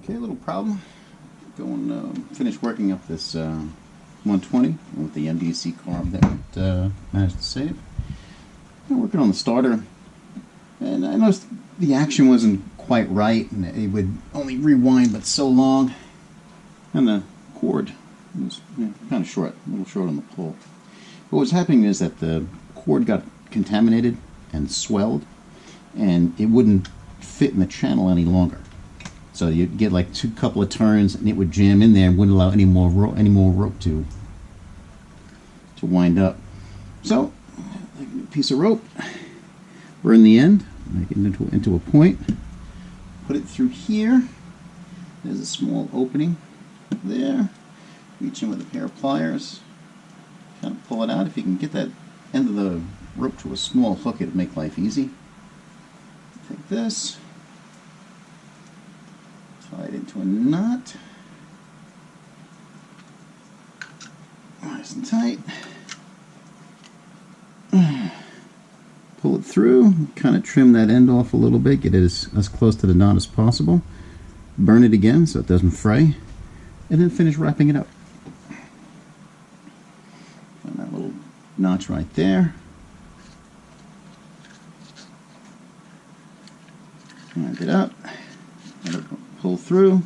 Okay, a little problem. Finish working up this 120 with the MDC carb that managed to save. I'm working on the starter, and I noticed the action wasn't quite right, and it would only rewind but so long, and the cord was kind of short, a little short on the pull. What was happening is that the cord got contaminated and swelled, and it wouldn't fit in the channel any longer. So you'd get like a couple of turns, and it would jam in there and wouldn't allow any more rope to wind up. So, like a piece of rope, burn the end, make it into a point, put it through here. There's a small opening there. Reach in with a pair of pliers, kind of pull it out. If you can get that end of the rope to a small hook, it'll make life easy. Take this, tie it into a knot, nice and tight. Pull it through, kind of trim that end off a little bit, get it as close to the knot as possible. Burn it again so it doesn't fray, and then finish wrapping it up. Find that little notch right there. Wind it up, let it pull through.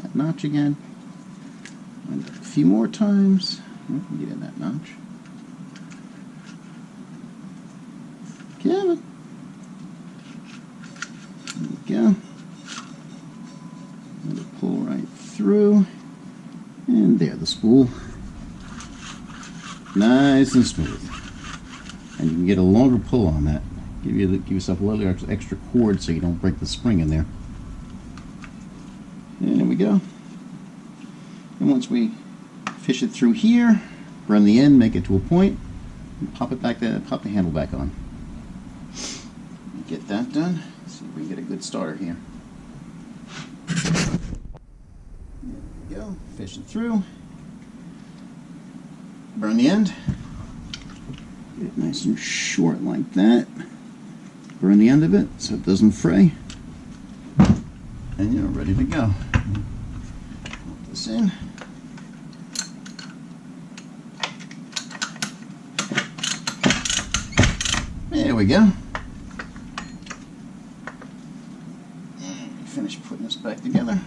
That notch again. Wind it up a few more times. Get in that notch. Kevin. There we go. Let it pull right through. And there, the spool. Nice and smooth. And you can get a longer pull on that. Give yourself a little extra cord so you don't break the spring in there. And there we go. And once we fish it through here, run the end, make it to a point, and pop it back there, pop the handle back on. Get that done. See if we can get a good starter here. There we go. Fish it through. Burn the end. Get it nice and short like that. Burn the end of it so it doesn't fray. And you're ready to go. Put this in. There we go. Finish putting this back together.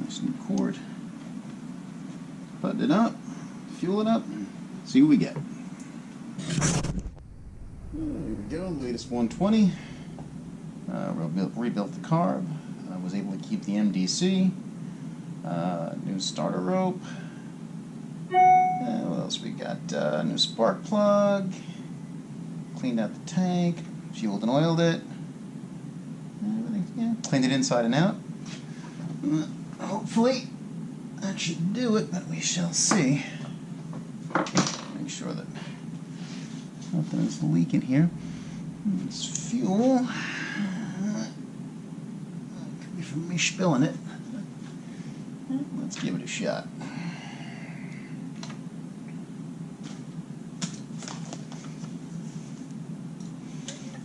Nice new cord. Button it up, fuel it up, see what we get. There we go, latest 120. Rebuilt the carb. I was able to keep the MDC. New starter rope. What else we got? New spark plug. Cleaned out the tank. Fueled and oiled it. Everything, yeah. Cleaned it inside and out. Hopefully that should do it, but we shall see. Make sure that nothing is leaking here. It's fuel. Could be from me spilling it. Let's give it a shot.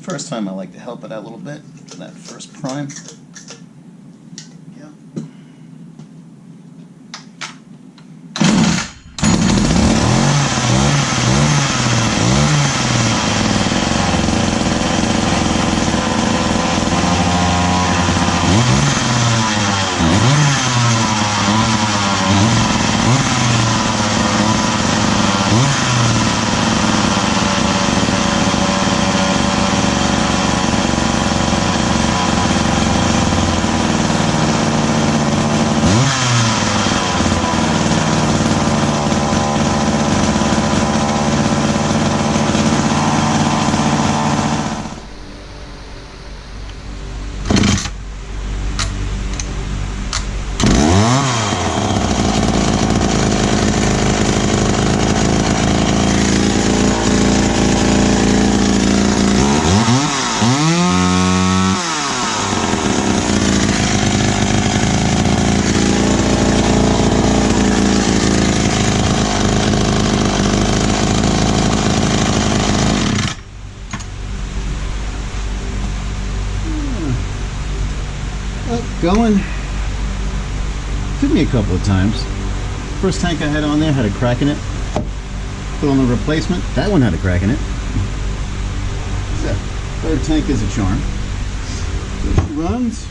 First time I like to help it out a little bit for that first prime. Yeah. going. Took me a couple of times. First tank I had on there had a crack in it. Put on the replacement. That one had a crack in it. So, third tank is a charm. So she runs.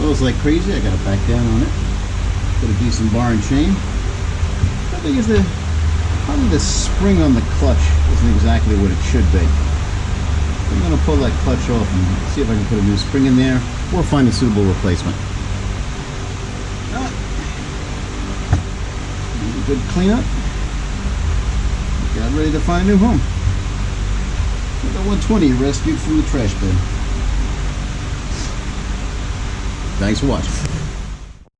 Oils like crazy. I got it back down on it. Put a decent bar and chain. I think is probably the spring on the clutch isn't exactly what it should be. I'm going to pull that clutch off and see if I can put a new spring in there or find a suitable replacement. Good cleanup. Got ready to find a new home. Got 120 rescued from the trash bin. Thanks for watching.